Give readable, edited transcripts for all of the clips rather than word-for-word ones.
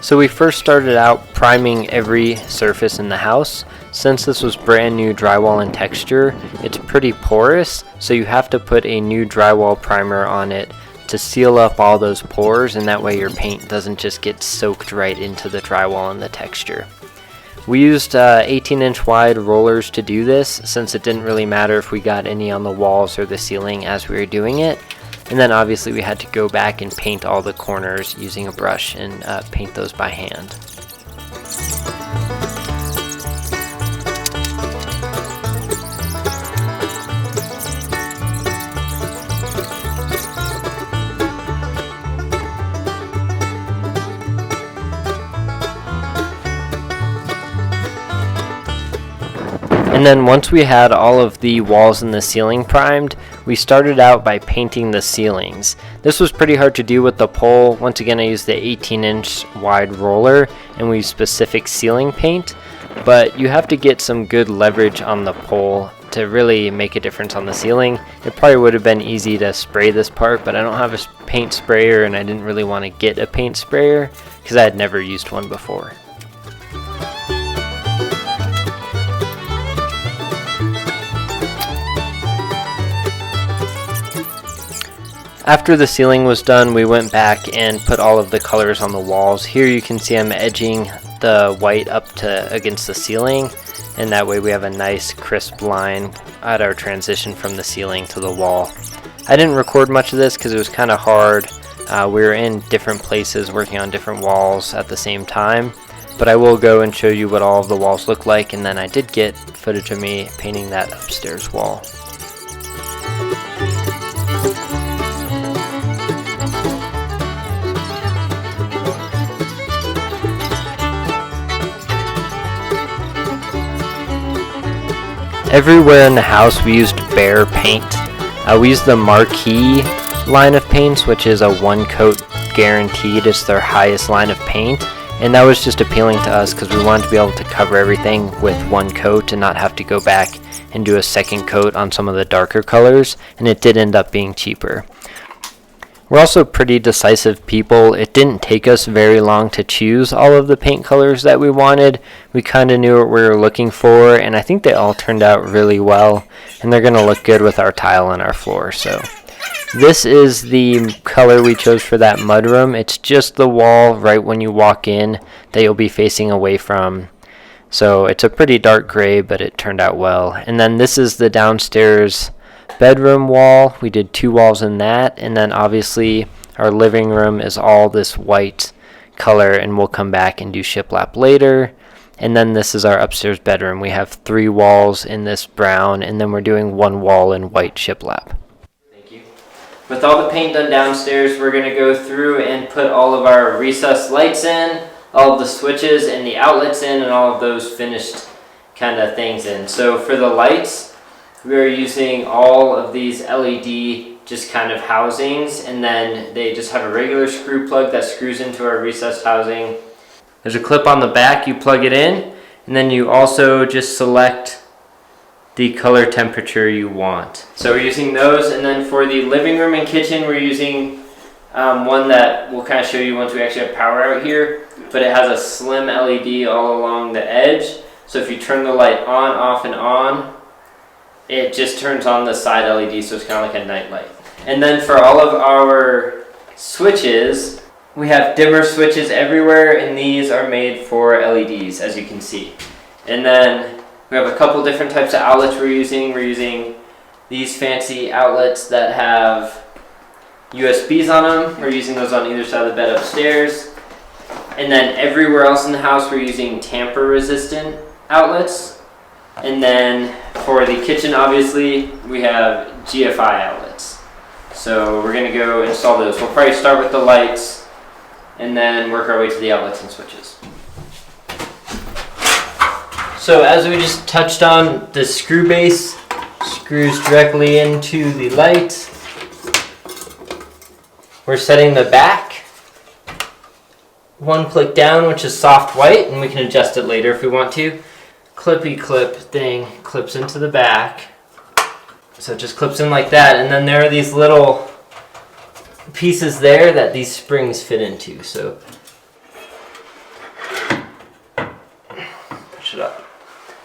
So we first started out priming every surface in the house. Since this was brand new drywall and texture, it's pretty porous, so you have to put a new drywall primer on it to seal up all those pores, and that way your paint doesn't just get soaked right into the drywall and the texture. We used 18-inch wide rollers to do this, since it didn't really matter if we got any on the walls or the ceiling as we were doing it. And then obviously we had to go back and paint all the corners using a brush and paint those by hand. And then once we had all of the walls and the ceiling primed, we started out by painting the ceilings. This was pretty hard to do with the pole. Once again, I used the 18-inch wide roller and we used specific ceiling paint, but you have to get some good leverage on the pole to really make a difference on the ceiling. It probably would have been easy to spray this part, but I don't have a paint sprayer and I didn't really want to get a paint sprayer because I had never used one before. After the ceiling was done, we went back and put all of the colors on the walls. Here you can see I'm edging the white up to against the ceiling, and that way we have a nice crisp line at our transition from the ceiling to the wall. I didn't record much of this because it was kind of hard. We were in different places working on different walls at the same time, but I will go and show you what all of the walls look like, and then I did get footage of me painting that upstairs wall. Everywhere in the house we used Behr paint. We used the Marquee line of paints, which is a one coat guaranteed. It's their highest line of paint, and that was just appealing to us because we wanted to be able to cover everything with one coat and not have to go back and do a second coat on some of the darker colors, and it did end up being cheaper. We're also pretty decisive people. It didn't take us very long to choose all of the paint colors that we wanted. We kind of knew what we were looking for, and I think they all turned out really well, and they're going to look good with our tile and our floor. So this is the color we chose for that mudroom. It's just the wall right when you walk in that you'll be facing away from. So it's a pretty dark gray, but it turned out well. And then this is the downstairs bedroom wall. We did 2 walls in that, and then obviously our living room is all this white color, and we'll come back and do shiplap later. And then this is our upstairs bedroom. We have 3 walls in this brown, and then we're doing 1 wall in white shiplap. Thank you. With all the paint done downstairs, we're going to go through and put all of our recessed lights in, all of the switches and the outlets in, and all of those finished kind of things in. So for the lights, we are using all of these LED just kind of housings, and then they just have a regular screw plug that screws into our recessed housing. There's a clip on the back, you plug it in, and then you also just select the color temperature you want. So we're using those, and then for the living room and kitchen, we're using one that we'll kind of show you once we actually have power out here, but it has a slim LED all along the edge, so if you turn the light on, off, and on, it just turns on the side LED, so it's kind of like a night light. And then for all of our switches, we have dimmer switches everywhere, and these are made for LEDs, as you can see. And then we have a couple different types of outlets we're using. We're using these fancy outlets that have USBs on them. We're using those on either side of the bed upstairs. And then everywhere else in the house, we're using tamper-resistant outlets. And then for the kitchen, obviously, we have GFI outlets. So we're going to go install those. We'll probably start with the lights and then work our way to the outlets and switches. So as we just touched on, the screw base screws directly into the light. We're setting the back. 1 click down, which is soft white, and we can adjust it later if we want to. Clippy clip thing clips into the back, so it just clips in like that, and then there are these little pieces there that these springs fit into. So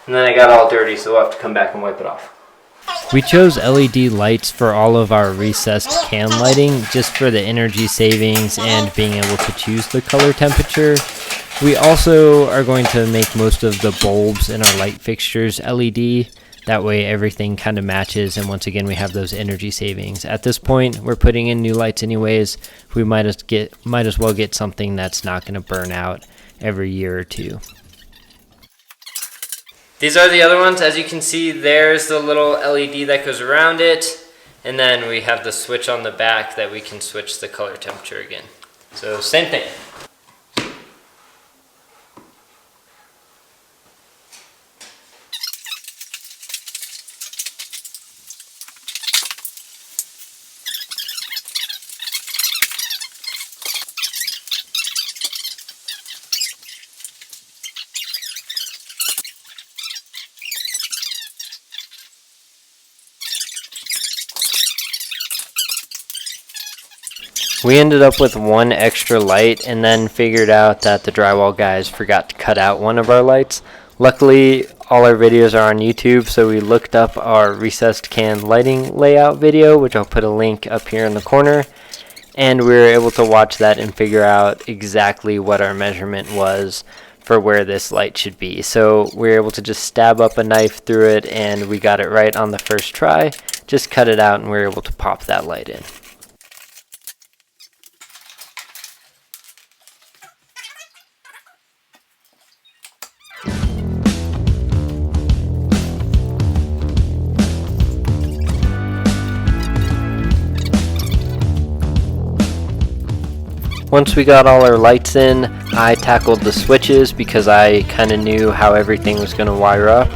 And then it got all dirty, so we'll have to come back and wipe it off. We chose LED lights for all of our recessed can lighting just for the energy savings and being able to choose the color temperature. We also are going to make most of the bulbs in our light fixtures LED. That way everything kind of matches, and once again we have those energy savings. At this point we're putting in new lights anyways. We might as well get something that's not going to burn out every year or two. These are the other ones. As you can see, there's the little LED that goes around it, and then we have the switch on the back that we can switch the color temperature again. So same thing. We ended up with one extra light and then figured out that the drywall guys forgot to cut out one of our lights. Luckily, all our videos are on YouTube, so we looked up our recessed can lighting layout video, which I'll put a link up here in the corner, and we were able to watch that and figure out exactly what our measurement was for where this light should be. So we were able to just stab up a knife through it, and we got it right on the first try. Just cut it out and we were able to pop that light in. Once we got all our lights in, I tackled the switches because I kind of knew how everything was going to wire up,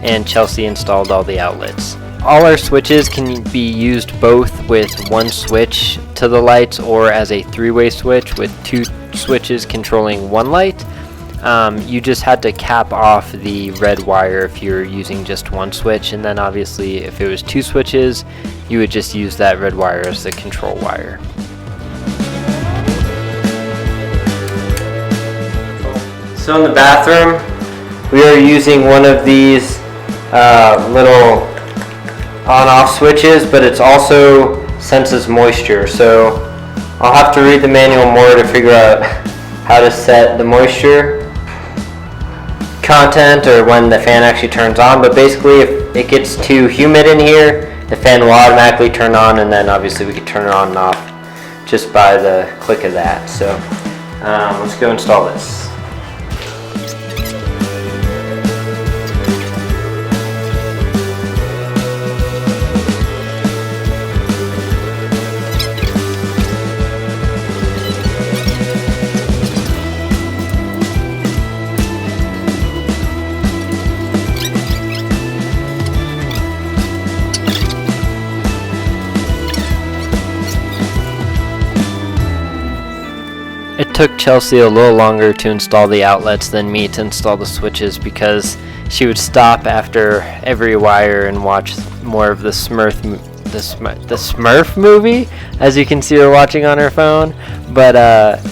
and Chelsea installed all the outlets. All our switches can be used both with one switch to the lights or as a three-way switch with two switches controlling one light. You just had to cap off the red wire if you're using just one switch, and then obviously if it was two switches, you would just use that red wire as the control wire. So in the bathroom, we are using one of these little on-off switches, but it also senses moisture. So I'll have to read the manual more to figure out how to set the moisture content or when the fan actually turns on. But basically, if it gets too humid in here, the fan will automatically turn on, and then obviously we can turn it on and off just by the click of that. So let's go install this. It took Chelsea a little longer to install the outlets than me to install the switches because she would stop after every wire and watch more of the Smurf movie, as you can see her watching on her phone. But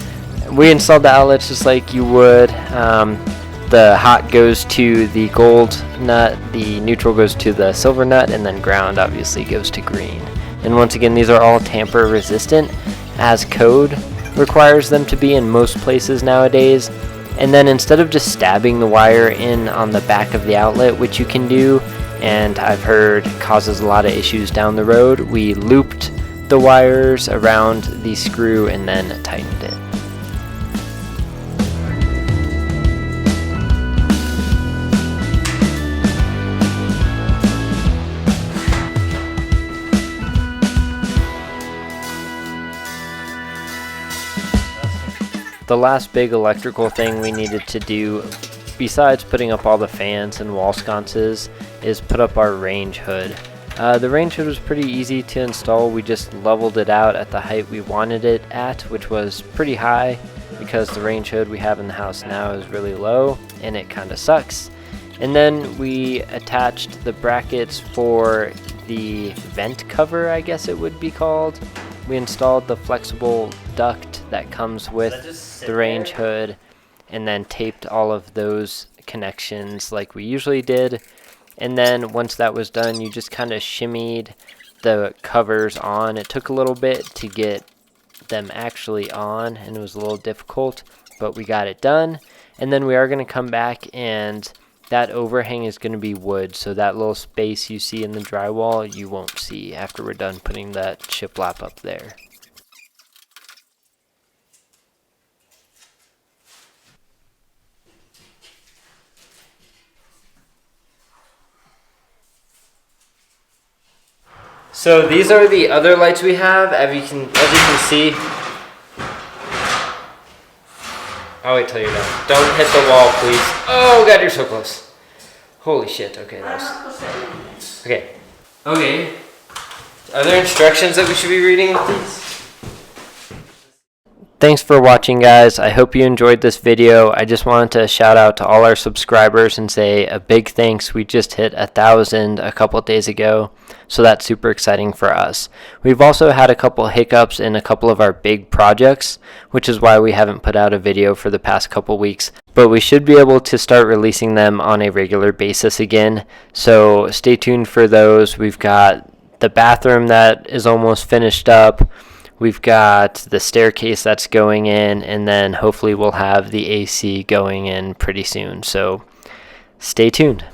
we installed the outlets just like you would. The hot goes to the gold nut, the neutral goes to the silver nut, and then ground obviously goes to green. And once again, these are all tamper resistant as code requires them to be in most places nowadays. And then instead of just stabbing the wire in on the back of the outlet, which you can do, and I've heard causes a lot of issues down the road, we looped the wires around the screw and then tightened it. The last big electrical thing we needed to do, besides putting up all the fans and wall sconces, is put up our range hood. The range hood was pretty easy to install. We just leveled it out at the height we wanted it at, which was pretty high because the range hood we have in the house now is really low and it kind of sucks. And then we attached the brackets for the vent cover, I guess it would be called. We installed the flexible duct that comes with the range hood and then taped all of those connections like we usually did. And then once that was done, you just kind of shimmied the covers on. It took a little bit to get them actually on, and it was a little difficult, but we got it done. And then we are going to come back, and that overhang is going to be wood, so that little space you see in the drywall you won't see after we're done putting that shiplap up there. So these are the other lights we have, as you can see. I'll wait till you're done. Don't hit the wall, please. Oh god, you're so close. Holy shit, okay, okay. Okay. Are there instructions that we should be reading with these? Thanks for watching, guys. I hope you enjoyed this video. I just wanted to shout out to all our subscribers and say a big thanks. We just hit 1,000 a couple days ago, so that's super exciting for us. We've also had a couple hiccups in a couple of our big projects, which is why we haven't put out a video for the past couple weeks, but we should be able to start releasing them on a regular basis again, so stay tuned for those. We've got the bathroom that is almost finished up. We've got the staircase that's going in, and then hopefully we'll have the AC going in pretty soon. So stay tuned.